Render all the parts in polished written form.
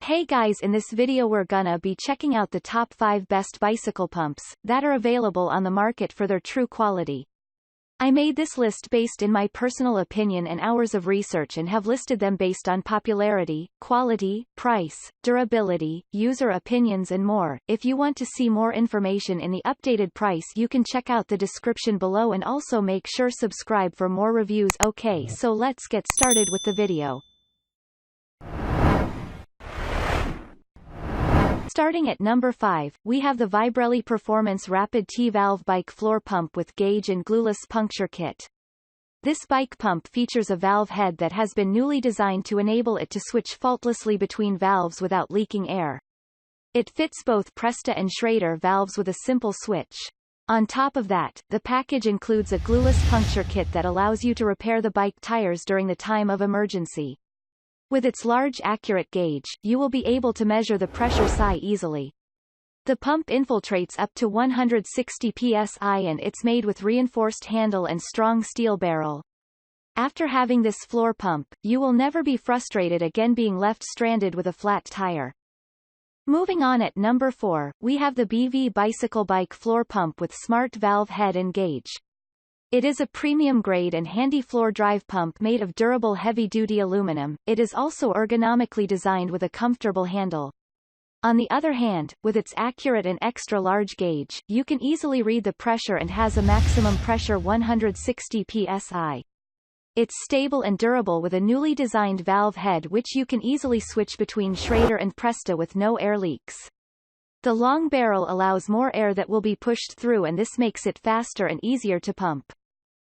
Hey guys, in this video we're gonna be checking out the top 5 best bicycle pumps that are available on the market for their true quality. I made this list based in my personal opinion and hours of research and have listed them based on popularity, quality, price, durability, user opinions and more. If you want to see more information in the updated price you can check out the description below and also make sure subscribe for more reviews. Okay, so let's get started with the video. Starting at number 5, we have the Vibrelli Performance Rapid T-Valve Bike Floor Pump with Gauge and Glueless Puncture Kit. This bike pump features a valve head that has been newly designed to enable it to switch faultlessly between valves without leaking air. It fits both Presta and Schrader valves with a simple switch. On top of that, the package includes a glueless puncture kit that allows you to repair the bike tires during the time of emergency. With its large accurate gauge, you will be able to measure the pressure psi easily. The pump infiltrates up to 160 psi and it's made with reinforced handle and strong steel barrel. After having this floor pump, you will never be frustrated again being left stranded with a flat tire. Moving on at number 4, we have the BV Bicycle Bike Floor Pump with Smart Valve Head and Gauge. It is a premium grade and handy floor drive pump made of durable heavy-duty aluminum. It is also ergonomically designed with a comfortable handle. On the other hand, with its accurate and extra-large gauge, you can easily read the pressure and has a maximum pressure 160 psi. It's stable and durable with a newly designed valve head which you can easily switch between Schrader and Presta with no air leaks. The long barrel allows more air that will be pushed through and this makes it faster and easier to pump.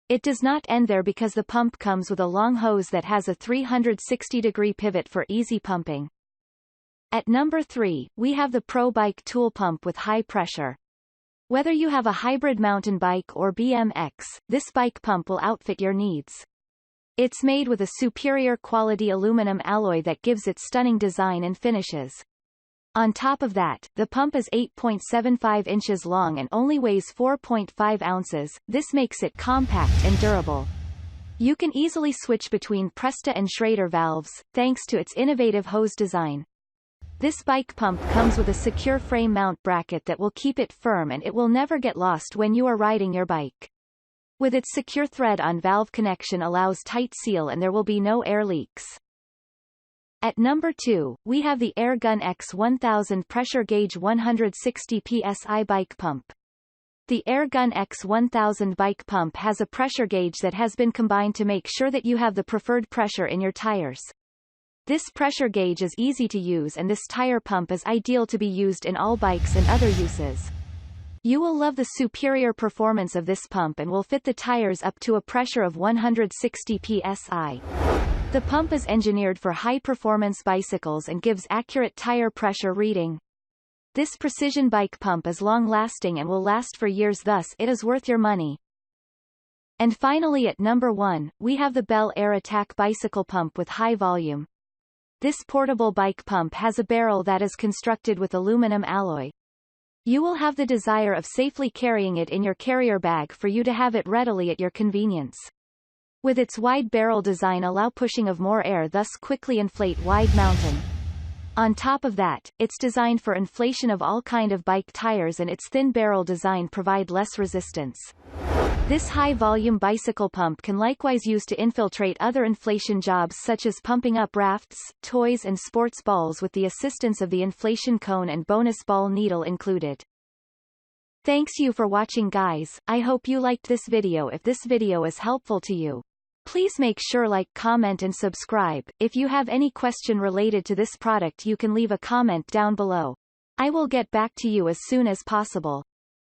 It does not end there because the pump comes with a long hose that has a 360-degree pivot for easy pumping. At number 3, we have the Pro Bike Tool Pump with high pressure. Whether you have a hybrid mountain bike or BMX, this bike pump will outfit your needs. It's made with a superior quality aluminum alloy that gives it stunning design and finishes. On top of that, the pump is 8.75 inches long and only weighs 4.5 ounces, this makes it compact and durable. You can easily switch between Presta and Schrader valves, thanks to its innovative hose design. This bike pump comes with a secure frame mount bracket that will keep it firm and it will never get lost when you are riding your bike. With its secure thread-on valve connection allows tight seal and there will be no air leaks. At number 2, we have the AerGun X1000 Pressure Gauge 160 psi Bike Pump. The AerGun X1000 bike pump has a pressure gauge that has been combined to make sure that you have the preferred pressure in your tires. This pressure gauge is easy to use and this tire pump is ideal to be used in all bikes and other uses. You will love the superior performance of this pump and will fit the tires up to a pressure of 160 psi. The pump is engineered for high-performance bicycles and gives accurate tire pressure reading. This precision bike pump is long-lasting and will last for years, thus it is worth your money. And finally at number 1, we have the Benair Attack Bicycle Pump with high volume. This portable bike pump has a barrel that is constructed with aluminum alloy. You will have the desire of safely carrying it in your carrier bag for you to have it readily at your convenience. With its wide barrel design allow pushing of more air thus quickly inflate wide mountain. On top of that, it's designed for inflation of all kind of bike tires and its thin barrel design provide less resistance. This high-volume bicycle pump can likewise use to infiltrate other inflation jobs such as pumping up rafts, toys and sports balls with the assistance of the inflation cone and bonus ball needle included. Thanks you for watching guys, I hope you liked this video. If this video is helpful to you, please make sure like, comment and subscribe. If you have any question related to this product you can leave a comment down below. I will get back to you as soon as possible.